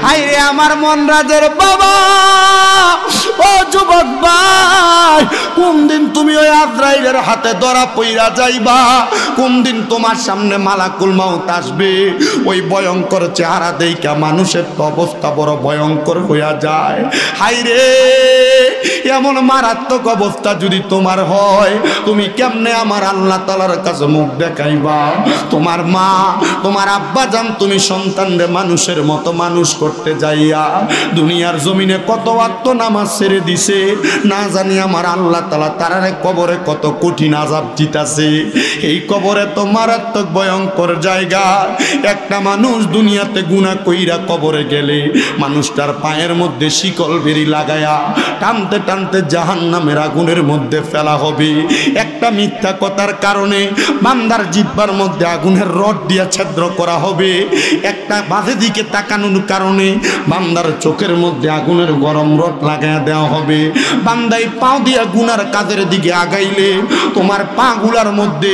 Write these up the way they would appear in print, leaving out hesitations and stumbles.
হাইরে আমার মন রাজের বাবা, ও যুবক ভাই, কোন দিন তুমি ওই আজরাইলের হাতে ধরা পইরা যাইবা, কোন দিন তোমার সামনে মালাকুল মাউত আসবে। ওই ভয়ঙ্কর চেহারা দেইখা মানুষের তো অবস্থা বড় ভয়ঙ্কর হইয়া যায়। হাইরে এমন মারাত্মক অবস্থা যদি তোমার হয়, তুমি কেমনে আমার আল্লাহ তাআলার কাছে মুখ দেখাইবা? তোমার মা, তোমার আব্বা জান, তুমি সন্তানরে মানুষের মতো মানুষ করতে যাইয়া দুনিয়ার জমিনে কত ওয়াক্ত নামাজ ছেড়ে দিছে, না জানি আমার আল্লাহ তাআলা তারারে কবরে কত কঠিন আযাব দিতাছে। এই কবরে তো মারাত্মক ভয়ঙ্কর জায়গা। একটা মানুষ দুনিয়াতে গুনাহ কইরা কবরে গেলে মানুষটার পায়ের মধ্যে শিকল বেরি লাগায়া টানতে টানতে জাহান্নামের আগুনের মধ্যে ফেলা হবে। একটা মিথ্যা কথার কারণে বান্দার জিহ্বার মধ্যে আগুনের রড দিয়া ছিদ্র করা হবে। একটা বাজে দিকে তাকানোর কারণে বান্দার চোখের মধ্যে আগুনের গরম রড লাগায়া দেওয়া হবে। বান্দাই পাও দিয়া গুনার কাজের দিকে আগাইলে তোমার পা গুলার মধ্যে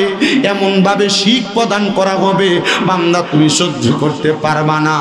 এমন ভাবে শিক প্রদান করা হবে, বান্দা তুমি সহ্য করতে পারবা না।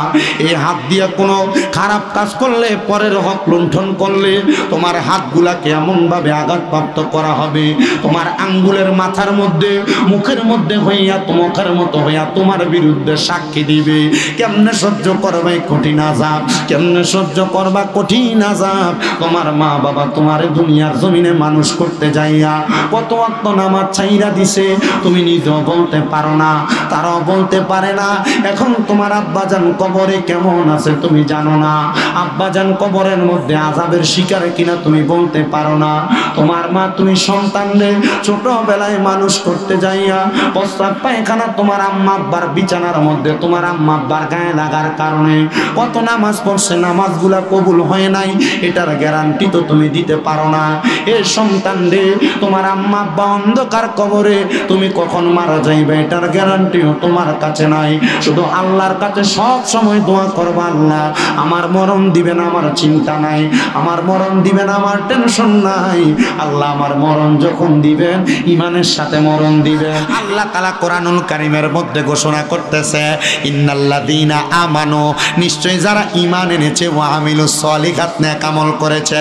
এই হাত দিয়া কোনো খারাপ কাজ করলে, পরের হক লুণ্ঠন করলে তোমার হাতগুলাকে এমন ভাবে আঘাতপ্রাপ্ত করা হবে, তোমার আঙ্গুলের মাথার মধ্যে মুখের মধ্যে হইয়া মুখের মতো হইয়া তোমার বিরুদ্ধে সাক্ষী দিবে। কেমনে সহ্য করবে কঠিন আযাব, কেমনে সহ্য করবা কঠিন আযাব? তোমার মা বাবা তোমার দুনিয়ার জমিনে মানুষ করতে যাইয়া কত ওয়াক্ত নামাজ ছাইরা দিছে, তুমি নিজেও বলতে পারো না, তারাও বলতে পারে না। এখন তোমার আব্বাজান কবরে কেমন আছে তুমি জানো না, আব্বাজান কবরের মধ্যে আযাবের শিকার কিনা তুমি বলতে পারো না। তোমার মা, তুমি সন্তানরে ছোটবেলায় মানুষ করতে যাইয়া প্রস্রাব পায়খানা তোমার আম্মা আব্বার বিছানার মধ্যে তোমার আম্মা আব্বার গায়ে লাগার কারণে কত নামাজ পড়ছে, নামাজগুলা কবুল হয় নাই, এটার গ্যারান্টি তো তুমি দিতে পারো না। এ সন্তান রে, তোমার আম্মা আব্বা অন্ধকার কবরে, তুমি কখন মারা যাইবে এটার গ্যারান্টিও তোমার কাছে নাই। শুধু আল্লাহর কাছে সব সময় দোয়া করবা, আল্লাহ আমার মরণ দিবেন, আমার চিন্তা নাই, আমার মরণ দিবেন, আমার টেনশন নাই। আল্লাহ আমার মরণ যখন দিবেন ঈমানের সাথে মরণ দিবেন। আল্লাহ তাআলা কোরআনুল কারীমের মধ্যে ঘোষণা করতেছে, ইন্নাল্লাযীনা আমানু, নিশ্চয় যারা ঈমান এনেছে, ওয়া আমিলুস সলিহাত, নেক আমল করেছে,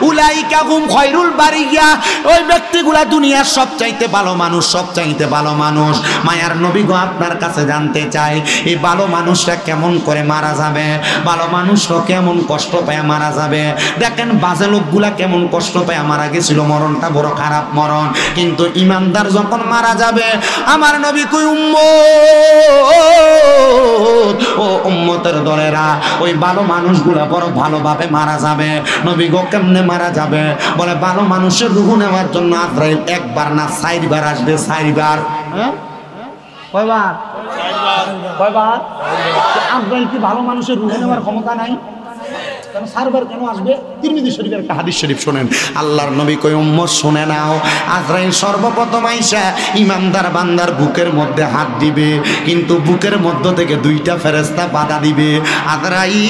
উলাইকা হুম খায়রুল বারিয়া, ওই ব্যক্তিগুলা দুনিয়ার সবচাইতে ভালো মানুষ, সবচাইতে ভালো মানুষ। মায়ার নবী গো, আপনার কাছে জানতে চাই, এই ভালো মানুষটা কেমন করে মারা যাবে? ভালো মানুষরা কেমন কষ্ট পায় মারা যাবে? দেখেন বাজে লোকগুলা কেমন কষ্ট পায় মারা গেছিল, মরণটা বড় খারাপ মরণ। কিন্তু ইমানদার যখন মারা যাবে, আমার নবী কই উম্মত, ও উম্মতের দলেরা, ওই ভালো মানুষগুলা বড় ভালোভাবে মারা যাবে। নবী গো কেমনে মারা যাবে? বলে ভালো মানুষের রূহ নেওয়ার জন্য আজরাইল একবার না 4 বার আসবে, 4 বার। হ্যাঁ, কয়বার? কয়বার? আজরাইল কি ভালো মানুষের রূহ নেওয়ার ক্ষমতা নাই? কেন 4 বার কেন আসবে? তিরমিজি শরীফের একটা হাদিস শরীফ শুনেন, আল্লাহর নবী কই উম্মত শুনে নাও, আজরাইল সর্বপ্রথম আইসা ইমানদার বান্দার বুকের মধ্যে হাত দিবে, কিন্তু বুকের মধ্য থেকে 2টা ফেরেশতা বাধা দিবে। আজরাইল,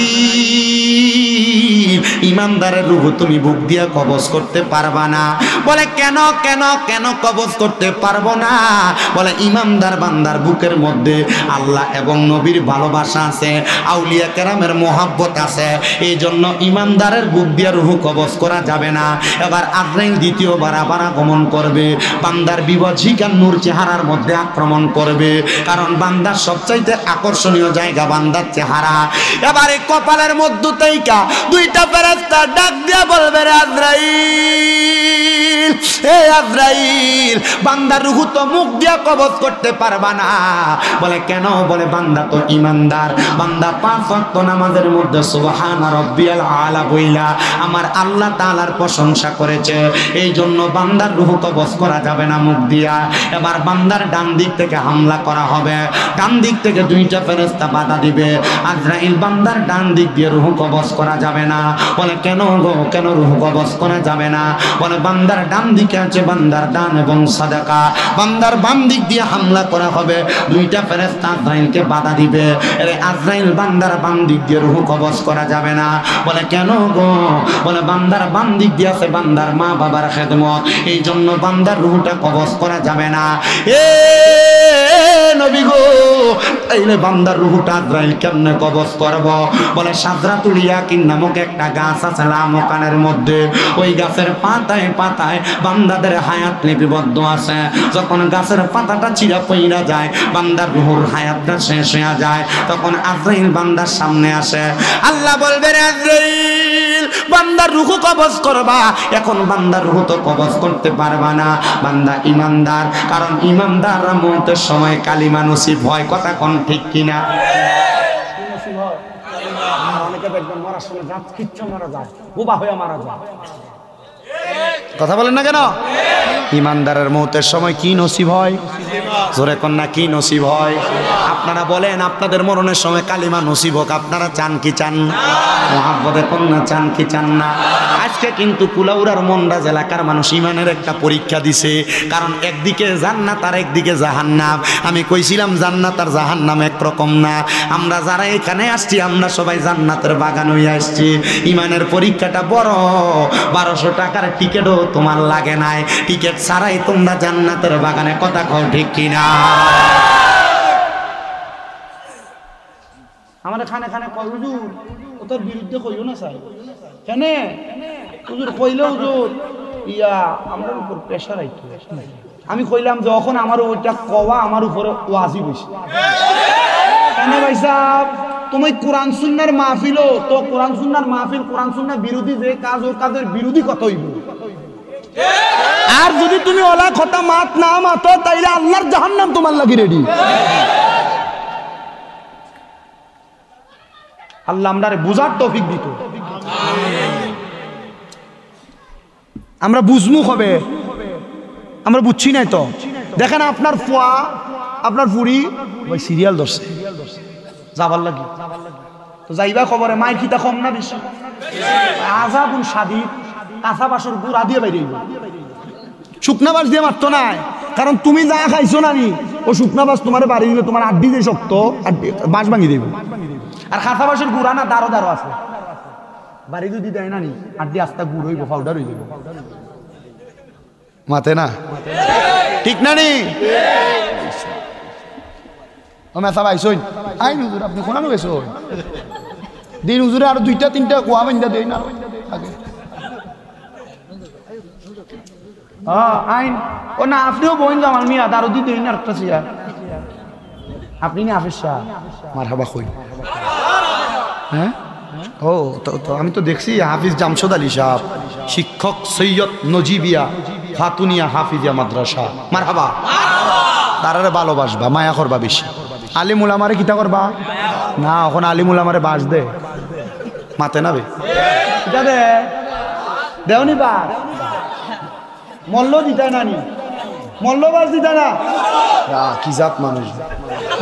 ইমানদারের রূহ তুমি বুক দিয়া কবজ করতে পারবা না। বলে কেন কেন কেন কবজ করতে পারবো না? বলে ইমানদার বান্দার বুকের মধ্যে আল্লাহ এবং নবীর ভালোবাসা আছে, আউলিয়া কেরামের মোহাব্বত আছে, এই জন্য ইমানদারের বুক দিয়া রূহ কবজ করা যাবে না। এবার আজরাইল দ্বিতীয়বার আবার আগমন করবে, বান্দার বিবজিকার নূর চেহারার মধ্যে আক্রমণ করবে, কারণ বান্দার সবচাইতে আকর্ষণীয় জায়গা বান্দার চেহারা। এবারে কপালের মধ্য থেকে 2টা ফেরেশতা ডাক দিয়া বলবে, রে আজরাইল, হে আজরাইল, বান্দার রূহ তো মুখ দিয়া কবজ করতে পারবা না। বলে কেন? বলে বান্দা তো ইমানদার, বান্দা 5 ওয়াক্ত নামাজের মধ্যে সুবহান রাব্বিয়াল আলা বইলা আমার আল্লাহ তাআলার প্রশংসা করেছে, এই জন্য বান্দার রূহ কবজ করা যাবে না মুখ দিয়া। এবার বান্দার ডান দিক থেকে হামলা করা হবে, ডান দিক থেকে 2টা ফেরেশতা বাধা দিবে। আজরাইল, বান্দার ডান দিক দিয়ে রূহ কবজ করা যাবে না। বলে কেন গো, কেন রূহ কবজ করা যাবে না? বলে বান্দার ডান ডান দিকে আছে বান্দার ডান এবং সাদাকা। বান্দার বাম দিক দিয়ে হামলা করা হবে, দুইটা ফেরেশতা আজরাইলকে বাধা দিবে। আরে আজরাইল বান্দার বাম দিক দিয়ে রূহ কবজ করা যাবে না। বলে কেন গো? বলে বান্দার বাম দিক দিয়ে আছে বান্দার মা বাবার খেদমত, এই জন্য বান্দার রূহটা কবজ করা যাবে না। এ নবী গো, তাইলে বান্দার রূহটা আজরাইল কেমনে কবজ করব? বলে সাদরাতুল ইয়াকিন নামক একটা গাছ আছে লামকানের মধ্যে, ওই গাছের পাতায় পাতায় বান্দাদের হায়াত লিপিবদ্ধ আছে। যখন গাছের পাতাটা চিরা পইরা যায়, বান্দার রূহুর হায়াতটা শেষ হয়ে যায়, তখন আজরাইল বান্দার সামনে আসে। আল্লাহ বলবে রে আজরাইল, বান্দার রূহ কবজ করবা। এখন বান্দার রূহ তো কবজ করতে পারবা না, বান্দা ঈমানদার, কারণ ঈমানদাররা মওতের সময় কালিমা নসিব হয়। কথা কোন ঠিক কিনা? অনেকে দেখবেন মরার সময় দাঁত কিচ্ছু মারা যায়, বোবা হয়ে মারা যায়। কথা বলেন না কেন? ঈমানদারের মওতের সময় কি নসিব হয়? জোরে কন্যা কি নসিব হয়? আপনারা বলেন, আপনাদের মরণের সময় কালিমা নসিব হোক, আপনারা চান কি চান না? মুহাব্বতে কন্যা চান কি চান না? আজকে কিন্তু কুলাউড়ার মন্ডাজ এলাকার মানুষ ঈমানের একটা পরীক্ষা দিছে, কারণ একদিকে জান্নাত আর একদিকে জাহান্নাম। আমি কইছিলাম জান্নাত আর জাহান্নাম একরকম না। আমরা যারা এখানে আসছি আমরা সবাই জান্নাতের বাগান হয়ে আসছি। ঈমানের পরীক্ষাটা বড়। 1200 টাকার টিকিটও তোমার লাগে নাই, টিকিট ছাড়াই তোমরা জান্নাতের বাগানে। কথা কও ঠিক কিনা? আমার খানে খানে কয় হুজুর ও তোর বিরুদ্ধে কইও না চাই কেন হুজুর কইলে হুজুর ইয়া আমার উপর প্রেশার আইতো। আমি কইলাম যখন আমার ওইটা কওয়া আমার উপরে ওয়াজিব হইছে। কেন ভাই সাহেব, তুমি কোরআন সুন্নাহর মাহফিলও তো কোরআন সুন্নাহর মাহফিল, কোরআন সুন্নাহ বিরোধী যে কাজ, ওর কাজের বিরোধী কত হইব। আর যদি তুমি ওলা কথা মাত না মাতো, তাইলে আল্লাহর জাহান্নাম তোমার লাগি রেডি। আল্লাহ আমরারে বুঝার তৌফিক দিত। আমরা বুঝমু হবে, আমরা বুঝছি নাই তো। দেখেন আপনার ফুয়া আপনার ফুড়ি ওই সিরিয়াল ধরছে যাবার লাগি, তো যাইবা খবরে মায়ের খিতা কম না বেশি? আজাবুন শাদীদ, কাঁচা বাসর গুড়া দিয়ে বাইরে শুকনা বাস দিয়ে মারতো নাই, কারণ তুমি যা খাইছো না নি ও শুকনা বাস তোমার বাড়ি দিলে তোমার আড্ডি দিয়ে শক্ত বাস ভাঙি দেবে। আর কাঁচা বাসের গুড়া না দাঁড়ো দাঁড়ো আছে, বাড়ি যদি দেয় না নি আড্ডি আস্তা গুড় হইব, পাউডার হয়ে যাবে মাতে না, ঠিক না নি? ও মেসা ভাই শোন আইন হুজুর আপনি কোনানো গেছো দিন হুজুরে আর 2টা 3টা কোয়া বান্ধা দেই না আগে। আইন ও না আপনিও বইন জামাল মিয়া দারু দি দেই না একটা চিয়া আপনি না হাফিজ শাহ মারহাবা কই। হ্যাঁ ও তো আমি তো দেখছি হাফিজ জামশেদ আলী সাহেব, শিক্ষক সৈয়দ নজিবিয়া খাতুনিয়া হাফিজিয়া মাদ্রাসা। মারহাবা, তারারে ভালোবাসবা, মায়া করবা বেশি। আলিমুল আমারে কিতা করবা না, এখন আলিমুল আমারে বাস দে মাতে না বে কিতা দে দেওনি বা মল্ল দিতা নানি মল্ল বাস দিতা না, কি জাত মানুষ।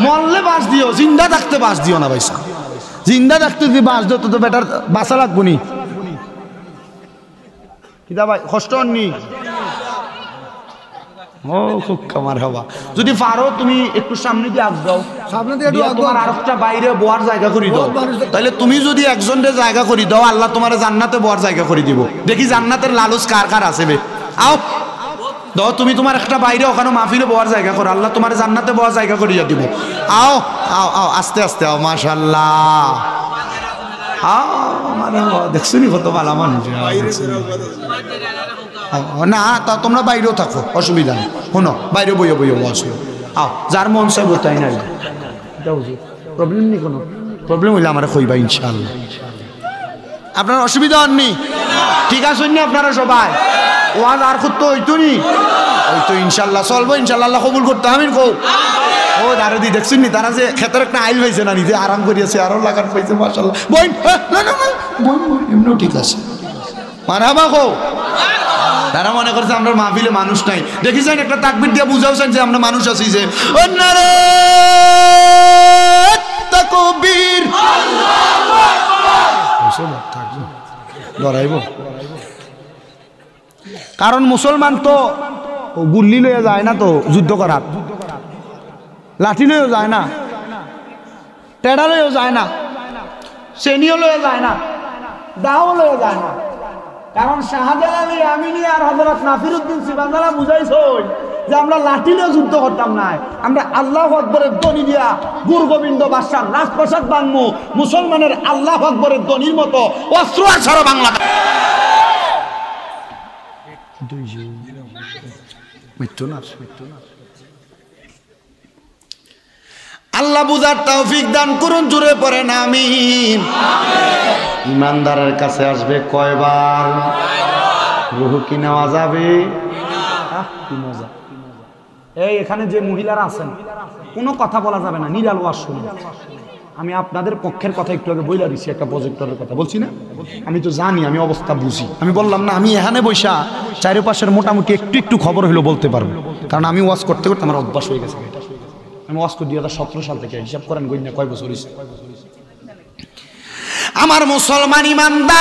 মল্লে বাস দিও, জিন্দা থাকতে বাস দিও না ভাইসা, জিন্দা থাকতে যদি বাস দিও তো বেটার বাসা লাগবো নি কিতা ভাই কষ্ট নি। ও খুব কামার হবা, যদি পারো তুমি একটু সামনে দিয়ে আগ যাও, সামনে দিয়ে তোমার আরেকটা বাইরে বোয়ার জায়গা করে দাও, তাহলে তুমি যদি একজনের জায়গা করে দাও আল্লাহ তোমার জান্নাতে বোয়ার জায়গা করে দিব। দেখি জান্নাতের লালুস কার কার আছে বে, আও দাও তুমি তোমার একটা বাইরে ওখানে মাহফিলে বোয়ার জায়গা করো, আল্লাহ তোমার জান্নাতে বোয়ার জায়গা করিয়া দিব। আও আও আও আস্তে আস্তে আও, মাশাআল্লাহ। মানে দেখছো নি কত ভালো মানুষ না, তা তোমরা বাইরেও থাকো অসুবিধা নেই, শোনো বাইরে বইয়ে বইয়ে বসো, আও যার মন চাইব তাই নাই, প্রবলেম নেই, কোনো প্রবলেম হইলে আমার কইবা ইনশাআল্লাহ। আপনার অসুবিধা হননি? ঠিক আছে নি আপনারা সবাই? ওয়াজ আর করতে হইতো নি, ওই তো ইনশাআল্লাহ চলবো, ইনশাআল্লাহ আল্লাহ কবুল করতে আমিন কও। ও দাঁড়ো দি দেখছেন নি তারা যে ক্ষেতের একটা আইল পাইছে না, নিজে আরাম করিয়াছে, আরো লাগান পাইছে মাশাআল্লাহ। বইন না না বইন এমনিও ঠিক আছে, মারহাবা কও। তারা মনে করছে আমরা মাহফিলে মানুষ নাই, দেখিছেন একটা তাকবীর দিয়ে বুঝাওছেন যে আমরা মানুষ আছি, যে নারে তাকবীর আল্লাহু আকবার, লড়াইব কারণ মুসলমান তো গুল্লি লয়ে যায় না, তো যুদ্ধ করার লাঠি লয়েও যায় না, টেডা লয়েও যায় না, চেনিও লয়ে যায় না, দাও লয়ে যায় না। কারণ শাহজালাল আমিনী আর হযরত নাসিরউদ্দিন সিবানদালা বুঝাইছই যে আমরা লাঠি লয়ে যুদ্ধ করতাম না, আমরা আল্লাহু আকবরের ধ্বনি দিয়া গুরু গোবিন্দ বাদশার রাজপ্রাসাদ ভাঙবো, মুসলমানের আল্লাহু আকবরের ধ্বনির মতো অস্ত্র আর ছাড়ো বাংলা। আল্লাহ বুঝার তৌফিক দান করুন, জুড়ে পড়েন আমিন। ইমানদারের কাছে আসবে কয়বার? রুহ কি নেওয়া যাবে? কি মজা! এই এখানে যে মহিলারা আছেন কোনো কথা বলা যাবে না, নিরাল ওয়াজ শুনুন। আমি আপনাদের পক্ষের কথা একটু আগে বইলা দিচ্ছি, একটা প্রজেক্টরের কথা বলছি না, আমি তো জানি, আমি অবস্থা বুঝি। আমি বললাম না আমি এখানে বৈশা চারিপাশের মোটামুটি একটু একটু খবর হইলো বলতে পারবো, কারণ আমি ওয়াজ করতে করতে আমার অভ্যাস হয়ে গেছে। আমি ওয়াজ করি 2017 সাল থেকে, হিসাব করেন গইনা কয় বছর হইছে। আমার মুসলমান ইমানদার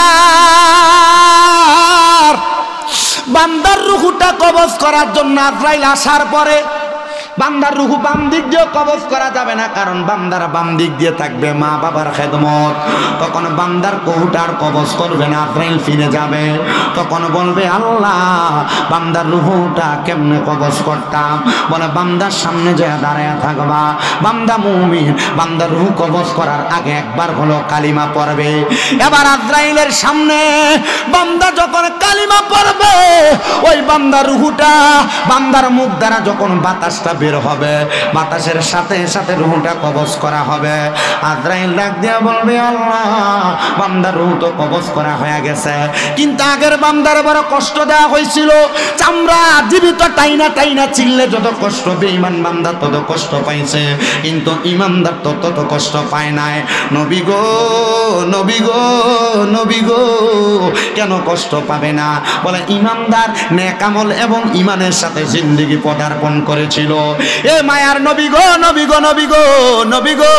বান্দার রুহুটা কবজ করার জন্য আজরাইল আসার পরে বান্দার রুহু বাম দিক দিয়ে কবজ করা যাবে না, কারণ বান্দার বাম দিক দিয়ে থাকবে মা বাবার খেদমত। তখন বান্দার কহুটার কবজ করবে না, আজরাইল ফিরে যাবে। তখন বলবে আল্লাহ বান্দার রুহুটা কেমনে কবজ করতাম? বলে বান্দার সামনে যে দাঁড়ায় থাকবা, বান্দা মুমিন, বান্দার রুহু কবজ করার আগে একবার হলো কালিমা পড়বে। এবার আজরাইলের সামনে বান্দা যখন কালিমা পড়বে, ওই বান্দার রুহুটা বান্দার মুখ দ্বারা যখন বাতাসটা বের হবে, বাতাসের সাথে সাথে রুহটা কবজ করা হবে। আজরাইল ডাক দিয়ে বলবে আল্লাহ বান্দার রুহ তো কবজ করা হয়ে গেছে, কিন্তু আগের বান্দার বড় কষ্ট দেওয়া হয়েছিল, চামড়া জীবিত টাইনা টাইনা চিল্লে যত কষ্ট বেঈমান বান্দা তত কষ্ট পাইছে, কিন্তু ইমানদার তো তত কষ্ট পায় নাই। নবী গো নবী গো নবী গো, কেন কষ্ট পাবে না? বলে ইমানদার নেক আমল এবং ইমানের সাথে জিন্দেগি পদার্পণ করেছিল। এ মায়ার নবী গো নবী গো নবী গো নবী গো,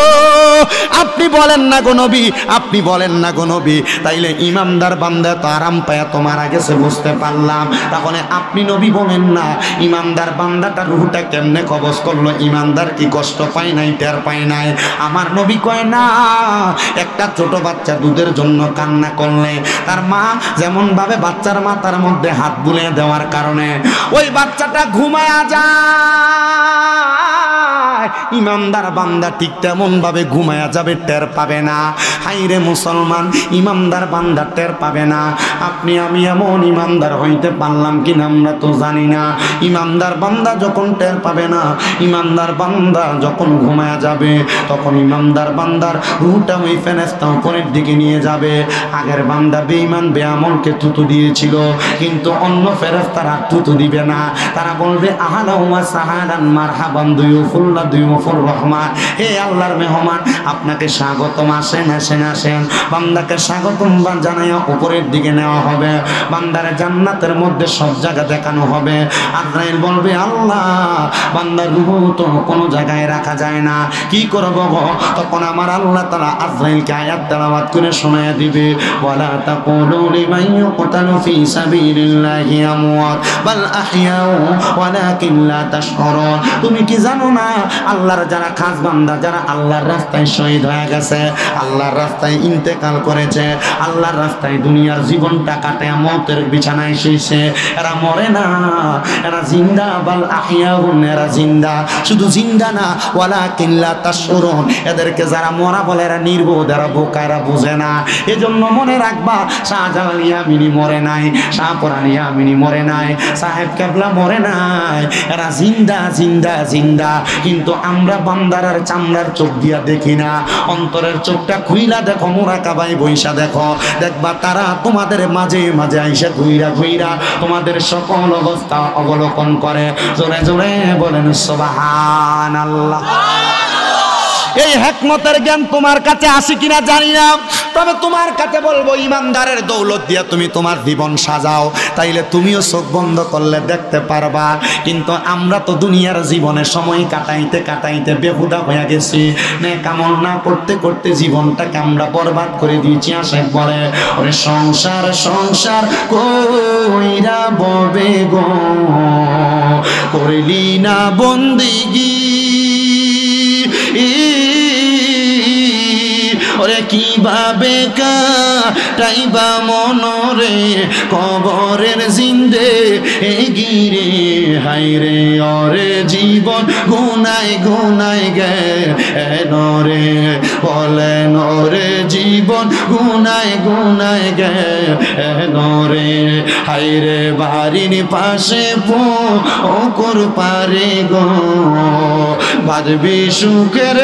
আপনি বলেন না গো নবী, আপনি বলেন না গো নবী। তাইলে ইমানদার বান্দা তো আরাম পায়া তো মারা গেছে বুঝতে পারলাম, তাহলে আপনি নবী বলেন না ইমানদার বান্দাটা রুহটা কেমনে কবজ করলো? ইমানদার কি কষ্ট পায় নাই, টের পায় নাই? আমার নবী কয় না, একটা ছোট বাচ্চা দুধের জন্য কান্না করলে তার মা যেমন ভাবে বাচ্চার মাথার মধ্যে হাত বুলিয়ে দেওয়ার কারণে ওই বাচ্চাটা ঘুমায়া যায়, ইমানদার বান্দা ঠিক তেমন ভাবে ঘুমায়া যাবে, টের পাবে না। হাইরে মুসলমান, ইমানদার বান্দা টের পাবে না। আপনি আমি এমন ইমানদার হইতে পারলাম কিনা আমরা তো জানি না। ইমানদার বান্দা যখন টের পাবে না, ইমানদার বান্দা যখন ঘুমায়া যাবে, তখন ইমানদার বান্দার রুহটা ওই ফেরেশতা উপরের দিকে নিয়ে যাবে। আগের বান্দা বেঈমান বেআমলকে থুতু দিয়েছিল, কিন্তু অন্য ফেরেশতারা থুতু দিবে না, তারা বলবে আহলান ওয়া সাহালান মারহাবান দুয়ুফুল্লাহ দুয়ুফুর রহমান, হে আল্লাহর মেহমান আপনাকে স্বাগতম, আসেন আসেন আসেন। বান্দাকে স্বাগতম জানাইয়া উপরের দিকে নেওয়া হবে, বান্দারে জান্নাতের মধ্যে সব জায়গা দেখানো হবে। আজরাইল বলবে আল্লাহ বান্দার রূহ তো কোনো জায়গায় রাখা যায় না, কি করব গো? তখন আমার আল্লাহ তাআলা আজরাইলকে আয়াত তেলাওয়াত করে শোনায়া দিবে, ওয়ালা তাকুলু লিমান ইউকতালু ফি সাবিলিল্লাহি আমওয়াত বাল আহইয়াউ ওয়ালাকিন লা তাশউরুন। তুমি কি জানো না আল্লাহর যারা খাস বান্দা, যারা আল্লাহর রাস্তায় শহীদ হয়ে গেছে, আল্লাহর রাস্তায় ইন্তেকাল করেছে, আল্লাহর রাস্তায় দুনিয়ার জীবনটা কাটায় মওতের বিছানায় শুইছে, এরা মরে না, এরা জিন্দা, বাল আহইয়াউন, এরা জিন্দা। শুধু জিন্দা না, ওয়ালাকিন লা তাশউরুন, এদেরকে যারা মরা বলে এরা নির্বোধ, এরা বোকা, এরা বুঝে না। এজন্য মনে রাখবা শাহজালাল ইয়ামিনী মরে নাই, শাহপরান ইয়ামিনী মরে নাই, সাহেব কেবলা মরে নাই, এরা জিন্দা জিন্দা জিন্দা। কিন্তু আমরা বান্দারার চামড়ার চোখ দিয়া দেখি না, অন্তরের চোখটা খুইলা দেখো, মুরাকাবায় বইসা দেখো, দেখবা তারা তোমাদের মাঝে মাঝে আইসা ঘুইরা ঘুইরা তোমাদের সকল অবস্থা অবলোকন করে। জোরে জোরে বলেন সুবহানাল্লাহ। এই হিকমতের জ্ঞান তোমার কাছে আসে কিনা জানি না, তবে তোমার কাছে বলবো ইমানদারের দৌলত দিয়ে তুমি তোমার জীবন সাজাও, তাইলে তুমিও চোখ বন্ধ করলে দেখতে পারবা। কিন্তু আমরা তো দুনিয়ার জীবনে সময় কাটাইতে কাটাইতে বেহুদা হয়ে গেছি, নেক আমল না করতে করতে জীবনটাকে আমরা বরবাদ করে দিয়েছি। আসে বলে ওরে সংসার সংসার কইরা ববে গো, করলি না বন্দিগি, ওরে কিভাবে কাটাইবা মনরে কবরের জিন্দে গিরে, হাইরে ওরে জীবন গুনাই গুনাই গেল রে, বলেন ওরে জীবন গুনাই গুনাই গেল রে, হাইরে বাড়ির পাশে পুকুর পারে গো, বাজবি সুখের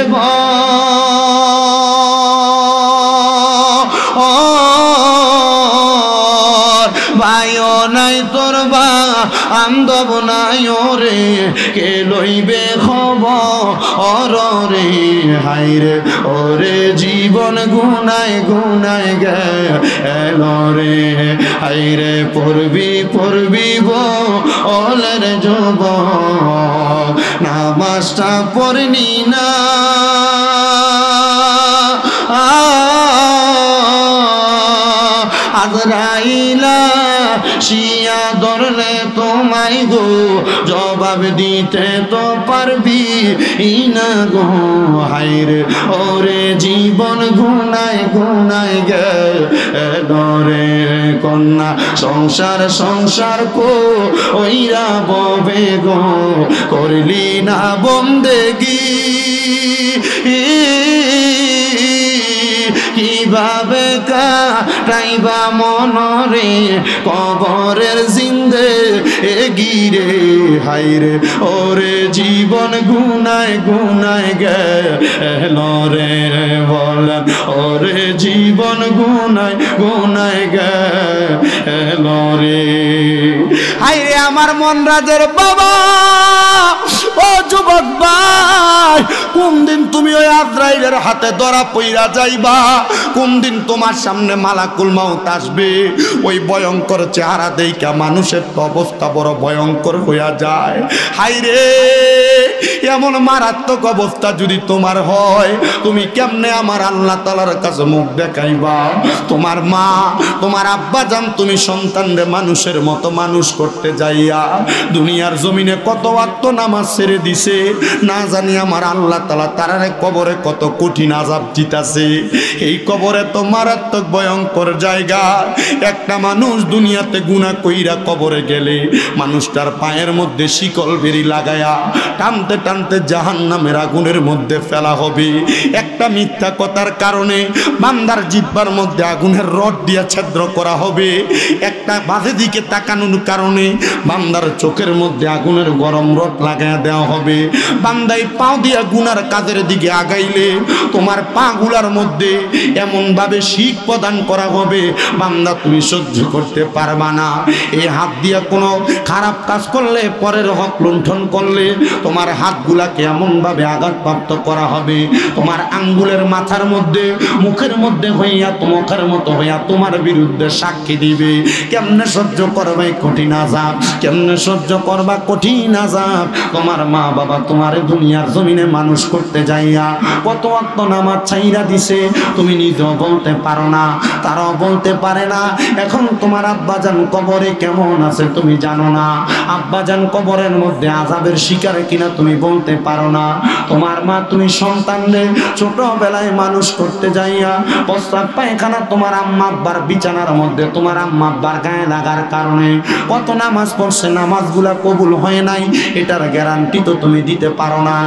ভাইও নাই তোর বান্ধব নাই রে, কে লইবে খবর রে, হাইরে ওরে জীবন গুনাই গুনাই গেল রে, হাইরে পড়বি পড়বি বলের যুব, নামাজটা পড়নি না, আজরাইলা শিয়া ধরলে তোমায় গো, জবাব দিতে তো পারবি না গো, হাইরে ওরে জীবন গুনাই গুনাই গেল রে, কন্যা সংসার সংসার কইরা ববে গো, করলি না বন্দেগি, কিভাবে কাটাইবা মনরে কবরের জিন্দে গিরে, হাইরে ওরে জীবন গুনাই গুনাই গেল রে, বলেন ওরে জীবন গুনাই গুনাই গেল রে। হাইরে আমার মন রাজের বাবা, ও যুবক ভাই, কোন দিন তুমি ওই আজরাইলের হাতে ধরা পইরা যাইবা, কোন দিন তোমার সামনে মালাকুল মাউত আসবে, ওই ভয়ঙ্কর চেহারা দেইখা মানুষের তো অবস্থা বড় ভয়ঙ্কর হইয়া যায়। হাইরে এমন মারাত্মক অবস্থা যদি তোমার হয়, তুমি কেমনে আমার আল্লাহ তাআলার কাছে মুখ দেখাইবা? তোমার মা তোমার আব্বা জান তুমি সন্তানরে মানুষের মতো মানুষ করতে যাইয়া দুনিয়ার জমিনে কত ওয়াক্ত নামাজ ছেড়ে দিছে, না জানি আমার আল্লাহ তাআলা তারারে কবরে কত কঠিন আযাব দিতাছে। এই কবরে তো মারাত্মক ভয়ঙ্কর জায়গা। একটা মানুষ দুনিয়াতে গুনাহ কইরা কবরে গেলে মানুষটার পায়ের মধ্যে শিকল বেরি লাগায়া টানতে টানতে জাহান্নামের আগুনের মধ্যে ফেলা হবে। একটা মিথ্যা কথার কারণে বান্দার জিহ্বার মধ্যে আগুনের রড দিয়া ছিদ্র করা হবে। একটা বাজে দিকে তাকানোর কারণে বান্দার চোখের মধ্যে আগুনের গরম রড লাগায়া দেওয়া হবে। বান্দাই পাও দিয়া গুনার কাজের দিকে আগাইলে তোমার পা গুলার মধ্যে এমন ভাবে শিক প্রদান করা হবে, বান্দা তুমি সহ্য করতে পারবা না। এই হাত দিয়া কোনো খারাপ কাজ করলে, পরের হক লুণ্ঠন করলে তোমার হাতগুলাকে এমন ভাবে আঘাতপ্রাপ্ত করা হবে, তোমার আঙ্গুলের মাথার মধ্যে মুখের মধ্যে হইয়া মুখের মতো হইয়া তোমার বিরুদ্ধে সাক্ষী দিবে। কেমনে সহ্য করবে কঠিন আযাব, কেমনে সহ্য করবা কঠিন আযাব। তোমার মা বাবা তোমার দুনিয়ার জমিনে মানুষ করতে যাইয়া কত ওয়াক্ত নামাজ ছাইরা দিছে, তুমি নিজেও বলতে পারো না, তারাও বলতে পারে না। এখন তোমার আব্বাজান কবরে কেমন আছে তুমি জানো না, আব্বাজান কবরের মধ্যে আযাবের শিকার কিনা তুমি বলতে পারো না। তোমার মা তুমি সন্তানদের ছোটবেলায় মানুষ করতে যাইয়া প্রস্রাব পায়খানা তোমার আম্মা আব্বার বিছানার মধ্যে তোমার আম্মা আব্বার গায়ে লাগার কারণে কত নামাজ পড়ছে, নামাজগুলা কবুল হয় নাই, এটার গ্যারান্টি তো তুমি দিতে পারো না।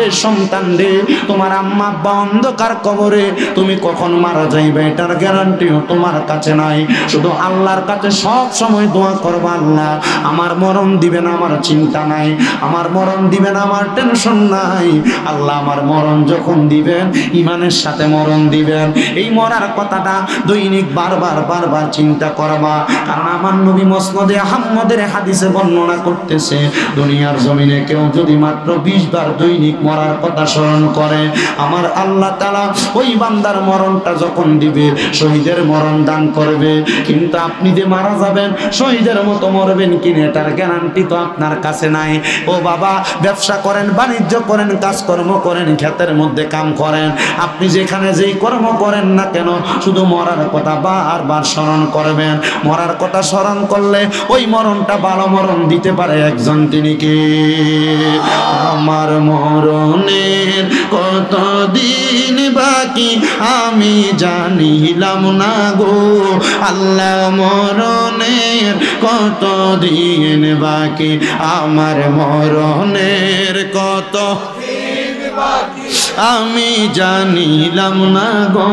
এ সন্তানদের তোমার আম্মা আব্বা অন্ধকার কবরে তুমি কখন মারা যাইবে এটার গ্যারান্টি কিছুই তোমার কাছে নাই, শুধু আল্লাহর কাছে সব সময় দোয়া করবা, আল্লাহ আমার মরণ দিবেন, আমার চিন্তা নাই, আমার মরণ দিবেন, আমার টেনশন নাই। আল্লাহ আমার মরণ যখন দিবেন ঈমানের সাথে মরণ দিবেন। এই মরার কথাটা দৈনিক বারবার বারবার চিন্তা করবা, কারণ আমার নবী মুসনাদে আহমদের হাদিসে বর্ণনা করতেছে, দুনিয়ার জমিনে কেউ যদি মাত্র 20 বার দৈনিক মরার কথা স্মরণ করে, আমার আল্লাহ তাআলা ওই বান্দার মরণটা যখন দিবে শহীদের মরণ দান করবে। কিন্তু আপনি যে মারা যাবেন শহীদের মতো মরবেন কিনা এটার গ্যারান্টি তো আপনার কাছে নাই। ও বাবা, ব্যবসা করেন, বাণিজ্য করেন, কাজকর্ম করেন, ক্ষেতের মধ্যে কাম করেন, আপনি যেখানে যেই কর্ম করেন না কেন শুধু মরার কথা বারবার স্মরণ করবেন। মরার কথা স্মরণ করলে ওই মরণটা ভালো মরণ দিতে পারে একজন, তিনি কে? আমার মরণের কতদিন বাকি আমি জানিলাম না গো, আল্লাহ মরণের কতদিন বাকি, আমার মরণের কত আমি জানিলাম না গো,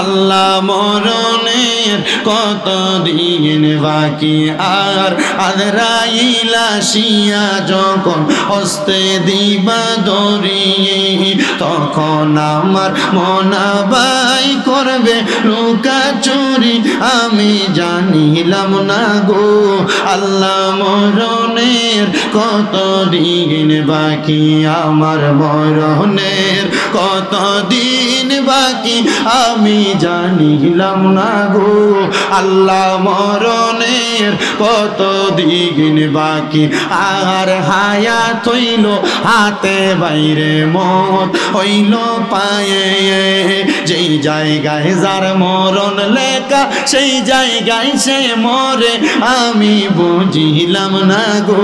আল্লাহ মরণের কত দিন বাকি। আর আজরাইল আসিয়া যখন হস্তে দিবা ধরিয়ে, তখন আমার মনাবাই করবে লুকাচুরি, আমি জানিলাম না গো, আল্লাহ মরণের কত দিন বাকি, আমার মরণের কত দিন বাকি আমি জানিলাম না গো, আল্লাহ মরণের কত দিন বাকি। আর হায়াত হইল হাতে বাইরে, মত হইল পায়ে, যেই জায়গায় যার মরণ লেখা সেই জায়গায় সে মরে, আমি বুঝিলাম না গো,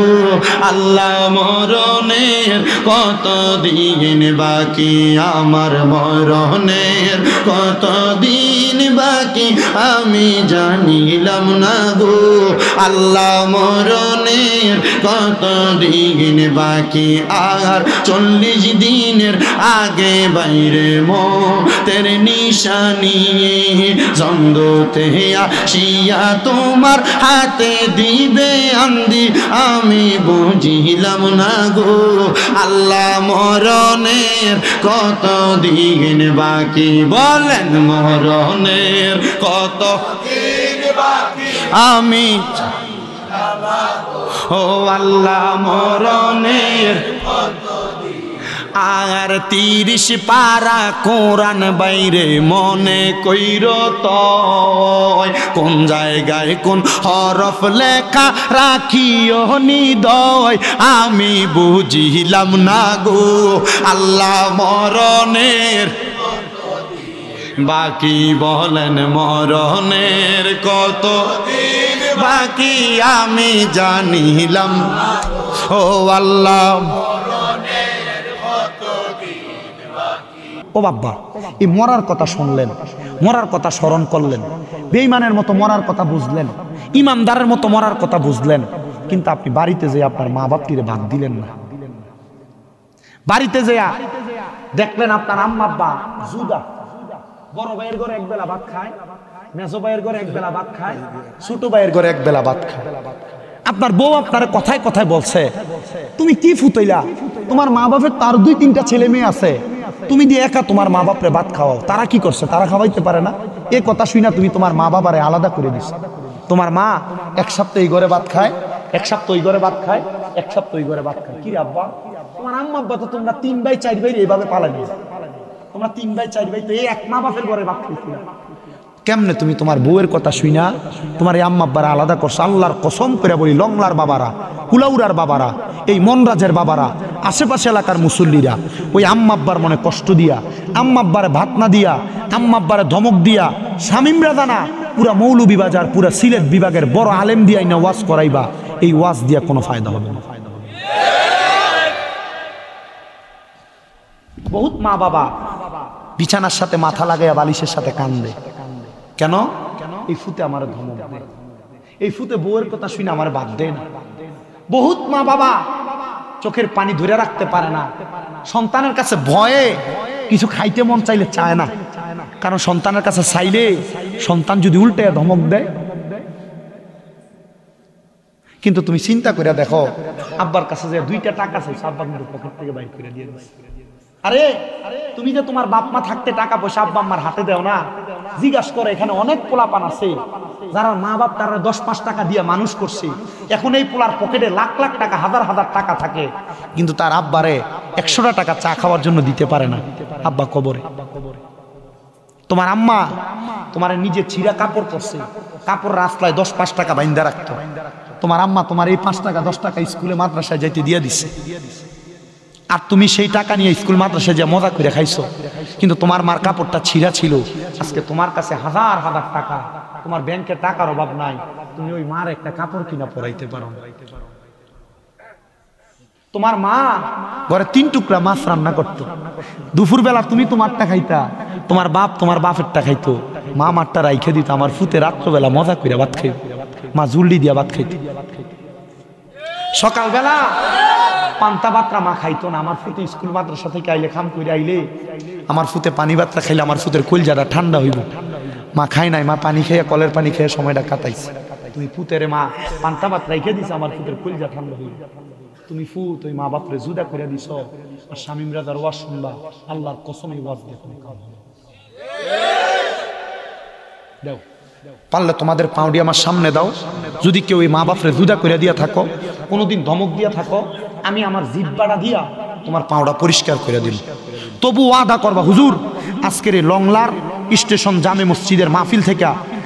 আল্লাহ মরণের কত দিন বাকি, আমার মরণের কত দিন বাকি আমি জানিলাম না গো, আল্লাহ মরণের কত দিন বাকি। আর 40 দিনের আগে বাইরে মতের নিশানি, জন্দতে আসিয়া তোমার হাতে দিবে আন্দি, আমি বুঝিলাম না গো, আল্লাহ মরণের কত দিন বাকি। বলেন মরণের কত দিন বাকি আমি, ও আল্লাহ মরণের কত দিন। আর 30 পারা কোরআন বাইরে মনে কইর তয়, কোন জায়গায় কোন হরফ লেখা রাখিও নিদয়, আমি বুঝিলাম না গো, আল্লাহ মরণের বাকি। বলেন মরণের কত দিন বাকি আমি জানিলাম, ও আল্লাহ ও বাবা, এই মরার কথা শুনলেন, মরার কথা স্মরণ করলেন, বেঈমানের মতো মরার কথা বুঝলেন, ইমানদারের মতো মরার কথা বুঝলেন, কিন্তু আপনি বাড়িতে যেয়ে আপনার মা বাপটিরে ভাত দিলেন না। বাড়িতে যেয়া দেখলেন আপনার আম্মা আব্বা জুদা, বড় ভাইয়ের ঘরে এক বেলা ভাত খায়, মেজো ভাইয়ের ঘরে এক বেলা ভাত খায়, ছোট ভাইয়ের ঘরে এক বেলা ভাত খায়। আপনার বউ আপনার কথায় কথায় বলছে, তুমি কি ফুতইলা, তোমার মা বাপের তার 2-3টা ছেলে মেয়ে আছে, তুমি দিয়ে একা তোমার মা বাপরে ভাত খাওয়াও, তারা কি করছে, তারা খাওয়াইতে পারে না? এই কথা শুনা তুমি তোমার মা বাবারে আলাদা করে দিছ। তোমার মা এক সপ্তাহ এই ঘরে ভাত খায়, এক সপ্তাহ ওই ঘরে ভাত খায়, এক সপ্তাহ ওই ঘরে ভাত খায়। কি রে আব্বা, তোমার আম্মা আব্বা তো তোমরা 3 ভাই 4 ভাই এইভাবে পালানি, তোমরা 3 ভাই 4 ভাই তো এই এক মা বাপের ঘরে ভাত খাইছিল, কেমনে তুমি তোমার বউয়ের কথা শুনা তোমার এই আম্মা আব্বারা আলাদা করছো? আল্লাহর কসম করে বলি, লংলার বাবারা, কুলাউড়ার বাবারা, এই মনরাজের বাবারা, আশেপাশে এলাকার মুসল্লিরা ওই আম্মা আব্বার মনে কষ্ট দিয়া, আম্মা আব্বারে ভাত না দিয়া, আম্মা আব্বারে ধমক দিয়া, শামিমরা দানা পুরা মৌলভীবাজার পুরা সিলেট বিভাগের বড় আলেম দিয়াই না ওয়াজ করাইবা, এই ওয়াজ দিয়া কোনো ফায়দা হবে না। বহুত মা বাবা বিছানার সাথে মাথা লাগাইয়া বালিশের সাথে কান্দে, কেন? এই ফুতে আমার ধমক দেয়, এই ফুতে বউয়ের কথা শুনে আমার বাদ দেয় না। বহুত মা বাবা চোখের পানি ধরে রাখতে পারে না, সন্তানের কাছে ভয়ে কিছু খাইতে মন চাইলে চায় না, কারণ সন্তানের কাছে চাইলে সন্তান যদি উল্টে ধমক দেয়? কিন্তু তুমি চিন্তা করে দেখো, আব্বার কাছে যে 2টা টাকা চাইছো, আব্বা কিন্তু পকেট থেকে বাইর করে দিয়ে দিচ্ছে। আরে তুমি যে তোমার বাপ মা থাকতে টাকা পয়সা আব্বা আম্মার হাতে দাও না, জিজ্ঞাসা করে এখানে অনেক পোলাপান আছে যারা মা বাপ তারা 10-5 টাকা দিয়ে মানুষ করছে, এখন এই পোলার পকেটে লাখ লাখ টাকা, হাজার হাজার টাকা থাকে, কিন্তু তার আব্বারে 100টা টাকা চা খাওয়ার জন্য দিতে পারে না, আব্বা কবরে। তোমার আম্মা তোমার নিজে ছিঁড়া কাপড় পরছে, কাপড় রাস্তায় 10-5 টাকা বাইন্দা রাখতো, তোমার আম্মা তোমার এই 5 টাকা 10 টাকা স্কুলে মাদ্রাসায় যাইতে দিয়ে দিছে, আর তুমি সেই টাকা নিয়ে স্কুল মাদ্রাসায় যে মজা করে খাইছো, কিন্তু তোমার মার কাপড়টা ছিঁড়া ছিল, আজকে তোমার কাছে হাজার হাজার টাকা, তোমার ব্যাংকে টাকার অভাব নাই, তুমি ওই মার একটা কাপড় কিনা পরাইতে পারো। তোমার মা ঘরে 3 টুকরা মাছ রান্না করতো, দুপুর বেলা তুমি তোমারটা খাইতা, তোমার বাপ তোমার বাপেরটা খাইতো, মা মারটা রাইখে দিত, আমার ফুতে রাত্রবেলা মজা করে ভাত খাইত, মা জুল্লি দিয়া ভাত খাইত। সকালবেলা পান্তা বাত্রা মা খাইতো না, আমার ফুতে স্কুল মাদ্রাসা থেকে আইলে খাম করে আইলে আমার ফুতে পানি বাত্রা খাইলে আমার ফুতের কলজাটা ঠান্ডা হইব, মা খাই নাই, মা পানি খেয়ে কলের পানি খেয়ে সময়টা কাটাইছে, তুমি ফুতেরে মা পান্তা ভাত রাইখে দিছে, আমার ফুতের কলজা ঠান্ডা হইব, তুমি ফুত ওই মা বাপরে জুদা করে দিছ, আর শামীম রাজার ওয়াজ শুনবা, আল্লাহর কসম এই ওয়াজ দেখো দাও, পারলে তোমাদের পাউডি আমার সামনে দাও, যদি কেউ এই মা বাপরে জুদা করে দিয়া থাকো, কোনোদিন ধমক দিয়া থাকো, আমি আমার জিব্বাটা দিয়া তোমার পাউডা পরিষ্কার করে দিল, তবু ওয়াদা করবা হুজুর আজকের এই লংলার স্টেশন জামে মসজিদের মাহফিল থেকে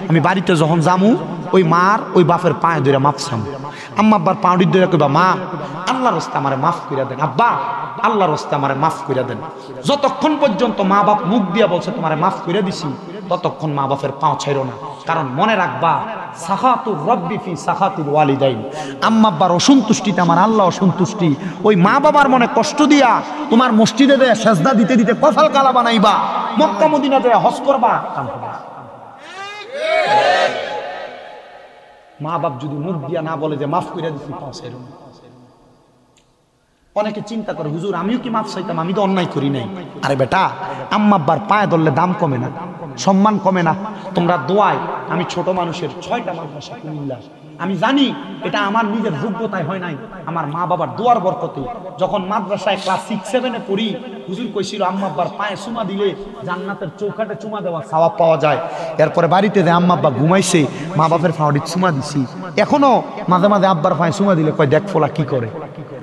আমি বাড়িতে যখন যামু ওই মার ওই বাপের পায়ে ধরে মাপ চামু, আম্মা আব্বার পাউডি ধরে কইবা মা আল্লাহর রাস্তায় আমারে মাফ করে দেন, আব্বা আল্লাহর রাস্তায় আমারে মাফ করে দেন, যতক্ষণ পর্যন্ত মা বাপ মুখ দিয়া বলছে তোমারে মাফ করে দিছি, ততক্ষণ মা বাপের পাও ছাইরো না, কারণ মনে রাখবা সাখাতুর রব্বি ফি সাখাতিল ওয়ালিদাইন, আম্মা আব্বার অসন্তুষ্টিতে আমার আল্লাহ অসন্তুষ্টি, ওই মা বাবার মনে কষ্ট দিয়া তোমার মসজিদে দেয়া সেজদা দিতে দিতে কফাল কালা বানাইবা, মক্কা মদিনা দেয়া হজ করবা, মা বাপ যদি মুখ দিয়া না বলে যে মাফ করে দিচ্ছি পাও ছাইরো না। অনেকে চিন্তা করে হুজুর আমিও কি মাফ চাইতাম, আমি তো অন্যায় করি নাই, আরে বেটা আম্মা আব্বার পায়ে ধরলে দাম কমে না, সম্মান কমে না, তোমরা দোয়ায়, আমি ছোট মানুষের 6টা মাদ্রাসা কুমিল্লা, আমি জানি এটা আমার নিজের যোগ্যতায় হয় নাই, আমার মা বাবার দোয়ার বরকতে, যখন মাদ্রাসায় ক্লাস 6-7 পড়ি হুজুর কইছিল আম্মা আব্বার পায়ে চুমা দিলে জান্নাতের চৌকাটে চুমা দেওয়া সওয়াব পাওয়া যায়, এরপরে বাড়িতে যে আম্মা আব্বা ঘুমাইছে মা বাপের পায়ে চুমা দিছি, এখনো মাঝে মাঝে আব্বার পায়ে চুমা দিলে কয় দেখ ফোলা কি করে,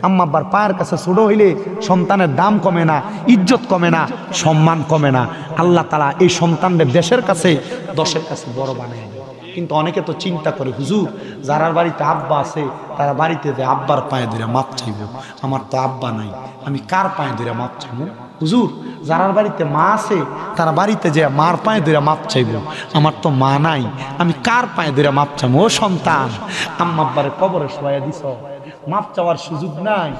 আম্মা আব্বার পায়ের কাছে ছোট হইলে সন্তানের দাম কমে না, ইজ্জত কমে না, সম্মান কমে না, আল্লাহ তাআলা এই সন্তানদের দেশের কাছে 10-এর কাছে বড় বানায়। কিন্তু অনেকে তো চিন্তা করে হুজুর যারার বাড়িতে আব্বা আছে তারা বাড়িতে যে আব্বার পায়ে ধরে মাপ চাইব, আমার তো আব্বা নাই, আমি কার পায়ে ধরে মাপ চাইব? হুজুর যারার বাড়িতে মা আছে তারা বাড়িতে যে মার পায়ে ধরে মাপ চাইব, আমার তো মা নাই, আমি কার পায়ে ধরে মাপ চাইব? ও সন্তান, আম্মা আব্বারে কবরে শোয়া দিছ, মাপ চাওয়ার সুযোগ নাই।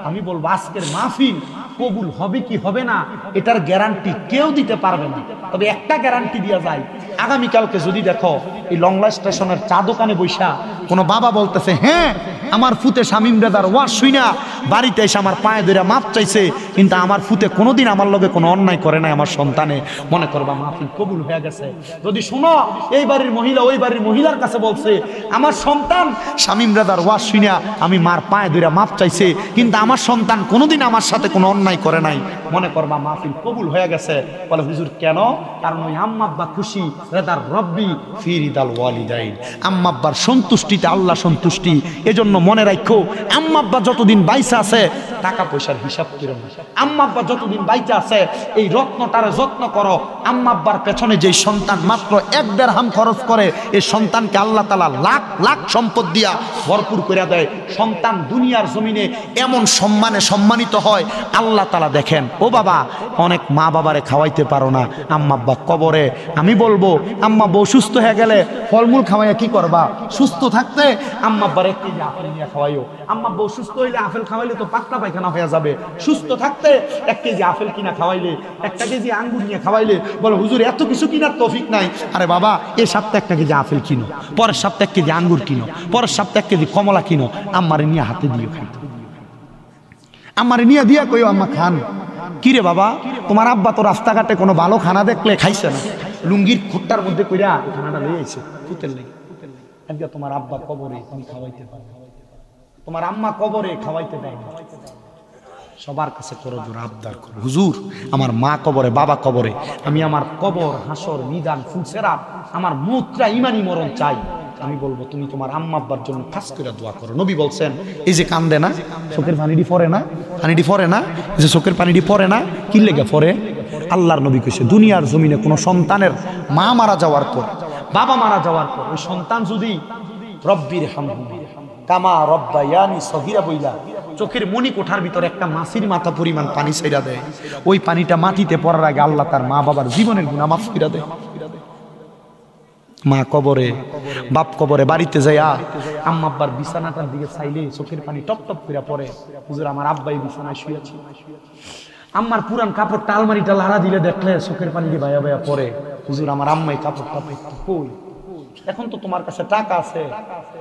আমি বলবো আজকের মাহফিল কবুল হবে কি হবে না এটার গ্যারান্টি কেউ দিতে পারবে না, তবে একটা গ্যারান্টি দেওয়া যায়, আগামীকালকে যদি দেখো এই লংলা স্টেশনের চা দোকানে বৈশা কোনো বাবা বলতেছে হ্যাঁ আমার ফুতে শামীম রেজার ওয়াজ শুইনা বাড়িতে এসে আমার পায়ে ধরে মাপ চাইছে, কিন্তু আমার ফুতে কোনোদিন আমার লগে কোনো অন্যায় করে নাই, আমার সন্তানে মনে করবা মাহফিল কবুল হয়ে গেছে। যদি শুনো এই বাড়ির মহিলা ওই বাড়ির মহিলার কাছে বলছে আমার সন্তান শামীম রেজার ওয়াজ শুইনা আমি মার পায়ে ধরে মাপ চাইছে, কিন্তু আমার সন্তান কোনোদিন আমার সাথে কোনো অন্যায় করে নাই, মনে করবা মাহফিল কবুল হয়ে গেছে। বলে হুজুর কেন? কারণ ওই আম্মা আব্বা খুশি, রেদার রব্বি ফি রিদাল ওয়ালিদাইন, আম্মা আব্বার সন্তুষ্টিতে আল্লাহ সন্তুষ্টি। এজন্য মনে রাখো আম্মা আব্বা যতদিন বাইচা আছে টাকা পয়সার হিসাব করো না, আম্মা আব্বা যতদিন বাইচা আছে এই রত্নটারে যত্ন করো। আম্মা আব্বার পেছনে যেই সন্তান মাত্র 1 দিরহাম খরচ করে এই সন্তানকে আল্লাহ তাআলা লাখ লাখ সম্পদ দিয়া ভরপুর করে দেয়। সন্তান দুনিয়ার জমিনে এমন সম্মানে সম্মানিত হয় আল্লাহ তাআলা দেখেন। ও বাবা অনেক মা বাবারে খাওয়াইতে পারো না, আম্মা আব্বা কবরে, আমি বলবো আম্মা বউ সুস্থ হয়ে গেলে ফলমূল খাওয়াইয়া কি করবা? সুস্থ থাকতে আম্মা আব্বার 1 কেজি আপেল নিয়ে খাওয়াইও। আম্মা বউ সুস্থ হইলে আপেল খাওয়াইলে তো পাতলা পায়খানা হয়ে যাবে, সুস্থ থাকতে 1 কেজি আপেল কিনা খাওয়াইলে, 1 কেজি আঙ্গুর নিয়ে খাওয়াইলে বলে হুজুর এত কিছু কিনার তৌফিক নাই। আরে বাবা এই সপ্তাহে 1 কেজি আপেল কিনো, পরের সপ্তাহে 1 কেজি আঙ্গুর কিনো, পরের সপ্তাহে 1 কেজি কমলা কিনো, আম্মারে নিয়ে হাতে দিও খাইতে, আম্মারে নিয়ে দিয়া কইও আম্মা খান। কিরে বাবা তোমার আব্বা তো রাস্তাঘাটে কোনো ভালো খানা দেখলে খাইছে না, লুঙ্গির খুঁটটার মধ্যে কইরা খানাটা লয়ে আইছে পুতের লেগে। আজকে তোমার আব্বা কবরে তুমি খাওয়াইতে পারো, তোমার আম্মা কবরে খাওয়াইতে পারো। সবার কাছে করো জোর আবদার করো, হুজুর আমার মা কবরে, বাবা কবরে, আমি আমার কবর হাসর নিদান ফুলসেরাত আমার মুত্রা ইমানি মরণ চাই। আমি বলবো তুমি তোমার আম্মা আব্বার জন্য খাস করে দোয়া করো। নবী বলছেন এই যে কান্দে না, চোখের পানিটি পড়ে না, পানিটি পড়ে না, যে চোখের পানিটি পড়ে না, কি লেগে পড়ে? আল্লাহর নবী কইছে দুনিয়ার জমিনে কোনো সন্তানের মা মারা যাওয়ার পর, বাবা মারা যাওয়ার পর ওই সন্তান যদি রব্বির হামহুমা কামা রব্বায়ানি সগীরা বইলা চোখের মনি কোঠার ভিতরে একটা মাছির মাথা পরিমাণ পানি ছেড়া দেয়, ওই পানিটা মাটিতে পড়ার আগে আল্লাহ তার মা বাবার জীবনের গুনাহ মাফ করে দেয়। মা কবরে, বাপ কবরে, বাড়িতে যাইয়া আম্মা আব্বার বিছানাটার দিকে চাইলে চোখের পানি টপ টপ করে পড়ে। হুজুর আমার আব্বাই বিছানায় শুয়েছে, আম্মার পুরান কাপড়টা আলমারিটা লাড়া দিলে দেখলে চোখের পানি দিয়ে ভাইয়া ভাইয়া পড়ে। হুজুর আমার আম্মাই কাপড়টা কই? এখন তো তোমার কাছে টাকা আছে,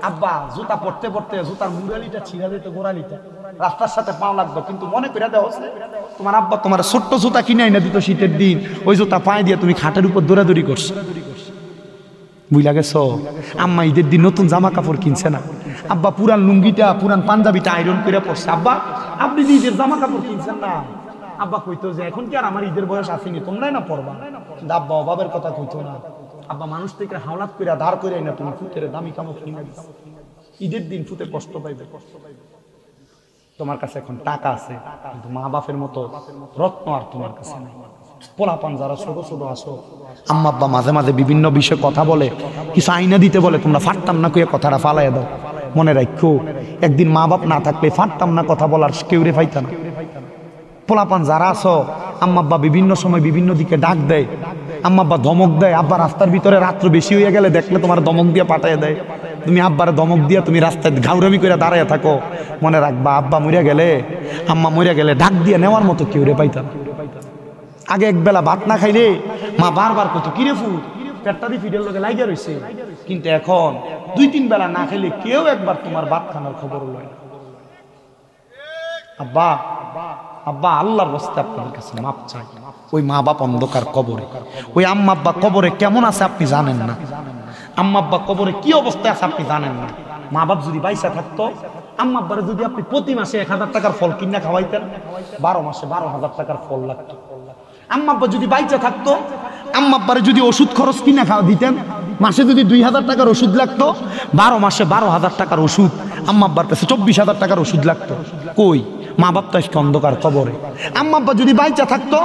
আব্বা জুতা পড়তে পড়তে জুতার মুরালিটা ছিঁড়া দিতে, গোড়ালিটা রাস্তার সাথে পাও লাগতো, কিন্তু মনে করে দেওয়া তোমার আব্বা তোমার ছোট্ট জুতা কিনে আইনা দিত শীতের দিন, ওই জুতা পায়ে দিয়ে তুমি খাটের উপর দৌড়াদৌড়ি করছো, বুঝলা গেছো? আম্মা ঈদের দিন নতুন জামা কাপড় কিনছে না, আব্বা পুরান লুঙ্গিটা পুরান পাঞ্জাবিটা আয়রন করে পড়ছে। আব্বা আপনি ঈদের জামা কাপড় কিনছেন না? আব্বা কইতো যে এখন কি আর আমার ঈদের বয়স আসেনি, তোমরাই না পড়বা। আব্বা অভাবের কথা কইতো না, আব্বা মানুষ থেকে হাওলাত করে ধার করে না তুমি ফুতের দামি কামড় কিনে দিস, ঈদের দিন ফুতে কষ্ট পাইবে। তোমার কাছে এখন টাকা আছে, কিন্তু মা বাপের মতো রত্ন আর তোমার কাছে নেই। পোলাপান যারা ছোট ছোট আসো, আম্মা আব্বা মাঝে মাঝে বিভিন্ন বিষয়ে কথা বলে, কিছু আইনা দিতে বলে, তোমরা ফাটতাম না কইয়া কথাটা ফালাইয়া দাও। মনে রাখো একদিন মা বাপ না থাকলে ফাটতাম না কথা বলার কেউ রে পাইতা না। পোলাপান যারা আছো, আম্মা আব্বা বিভিন্ন সময় বিভিন্ন দিকে ডাক দেয়, আম্মা আব্বা ধমক দেয়, আব্বা রাস্তার ভিতরে রাত্র বেশি হয়ে গেলে দেখলে তোমার ধমক দিয়ে পাঠাইয়া দেয়, তুমি আব্বার ধমক দিয়া তুমি রাস্তায় ঘাউরামি করে দাঁড়াইয়া থাকো। মনে রাখবা আব্বা মরিয়া গেলে, আম্মা মরিয়া গেলে ডাক দিয়ে নেওয়ার মতো কেউ রে পাইতা না। আগে এক বেলা ভাত না খাইলে মা বারবার কত কিরে ফুট পেটটা দিয়ে ফিডের লোকে লাগিয়া রয়েছে, কিন্তু এখন 2-3 বেলা না খাইলে কেউ একবার তোমার ভাত খানার খবর লয়। আব্বা আব্বা আল্লাহর রাস্তায় আপনাদের কাছে মাপ চাই। ওই মা বাপ অন্ধকার কবরে, ওই আম্মা আব্বা কবরে কেমন আছে আপনি জানেন না, আম্মা আব্বা কবরে কি অবস্থায় আছে আপনি জানেন না। মা বাপ যদি বাইসা থাকতো, আম্মা আব্বারে যদি আপনি প্রতি মাসে 1000 টাকার ফল কিনা খাওয়াইতেন, 12 মাসে 12,000 টাকার ফল লাগতো। আম্মা আব্বা যদি বাইচা থাকতো, আম্মা আব্বারে যদি ওষুধ খরচ কিনা খাওয়া দিতেন, মাসে যদি 2000 টাকার ওষুধ লাগতো, 12 মাসে 12,000 টাকার ওষুধ, আম্মা আব্বার কাছে 24,000 টাকার ওষুধ লাগতো। কই? মা বাপ তো আজকে অন্ধকার কবরে। আম্মা আব্বা যদি বাইচা থাকতো,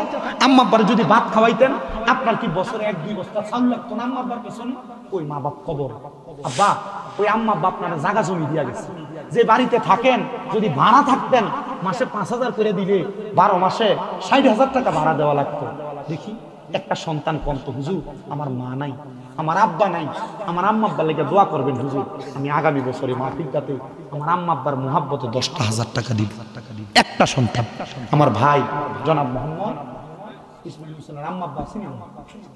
আম্মা আব্বারে যদি ভাত খাওয়াইতেন, আপনার কি বছরে 1-2 বস্তা চাউল লাগতো না আম্মা আব্বার পেছনে? ওই মা বাপ কবর। আব্বা ওই আম্মা আব্বা আপনারা জায়গা জমি দিয়া গেছে, যে বাড়িতে থাকেন যদি ভাড়া থাকতেন মাসে 5,000 করে দিলে 12 মাসে 60,000 টাকা ভাড়া দেওয়া লাগতো। দেখি একটা সন্তান কন্ত, হুজুর আমার মা নাই, আমার আব্বা নাই, আমার আম্মা আব্বার লেগে দোয়া করবেন হুজুর, আমি আগামী বছরে মাহফিলটাতে আমার আম্মা আব্বার মুহাব্বতে 10,000 টাকা দিব। একটা সন্তান। আমার ভাই জনাব মোহাম্মদ ইসমাইল হোসেনের আম্মা আব্বা আছেন,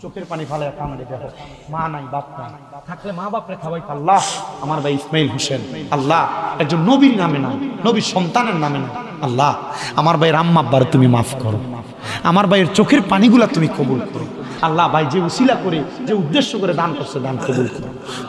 চোখের পানি ফালে কান্দে, দেখো মা নাই বাপ নাই, থাকলে মা বাপরে খাওয়াইত আল্লাহ। আমার ভাই ইসমাইল হোসেন আল্লাহ একজন নবীর নামে না, নবীর সন্তানের নামে না, আল্লাহ আমার ভাইয়ের আম্মা আব্বার তুমি মাফ করো, আমার ভাইয়ের চোখের পানিগুলা তুমি কবুল করো। আল্লাহ ভাই যে উসিলা করে, যে উদ্দেশ্য করে দান করছে, দান কবুল করো।